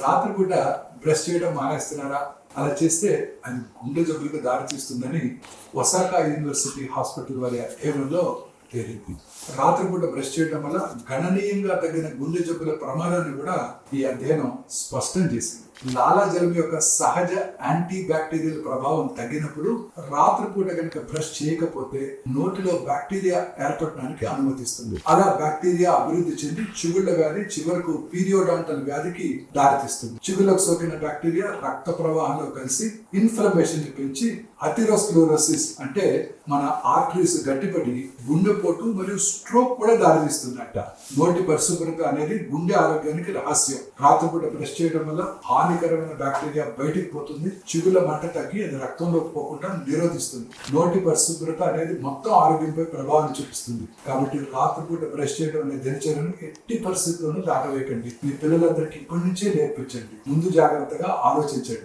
రాత్రిపూట బ్రష్ చేయడం మానేస్తున్నారా? అలా చేస్తే అది గుండె జబ్బులకు దారితీస్తుందని ఒసాకా యూనివర్సిటీ హాస్పిటల్ వారి అధ్యయనంలో తేలింది. రాత్రిపూట బ్రష్ చేయడం వల్ల గణనీయంగా తగ్గిన గుండె జబ్బుల ప్రమాదాన్ని కూడా ఈ అధ్యయనం స్పష్టం చేసింది. లాలాజలం యొక్క సహజ యాంటీ బ్యాక్టీరియల్ ప్రభావం తగ్గినప్పుడు రాత్రిపూట కనుక బ్రష్ చేయకపోతే నోటిలో బ్యాక్టీరియా ఏర్పడడానికి అనుమతిస్తుంది. అలా బ్యాక్టీరియా అభివృద్ధి చెంది చిగుళ్ళ వ్యాధి, చివరకు పీరియోడాంటల్ వ్యాధికి దారితీస్తుంది. చిగుళ్ళకు సోకిన బ్యాక్టీరియా రక్త ప్రవాహంలో కలిసి ఇన్ఫ్లమేషన్ ని పెంచి అథెరోస్క్లెరోసిస్ అంటే మన ఆర్టరీస్ గట్టిపడి గుండెపోటు మరియు స్ట్రోక్ కూడా దారితీస్తుందట. నోటి పరిశుభ్రత అనేది గుండె ఆరోగ్యానికి రహస్యం. రాత్రిపూట బ్రష్ చేయడం వల్ల హానికరమైన బ్యాక్టీరియా బయటికి పోతుంది. చిగుళ్ళ మంట తగ్గి అది రక్తంలోకి పోకుండా నిరోధిస్తుంది. నోటి పరిశుభ్రత అనేది మొత్తం ఆరోగ్యంపై ప్రభావం చూపిస్తుంది. కాబట్టి రాత్రిపూట బ్రష్ చేయడం అనే దినచర్యను ఎట్టి పరిస్థితుల్లోనూ దాటవేయకండి. మీ పిల్లలందరికీ ఇప్పటి నుంచే నేర్పించండి. ముందు జాగ్రత్తగా ఆలోచించండి.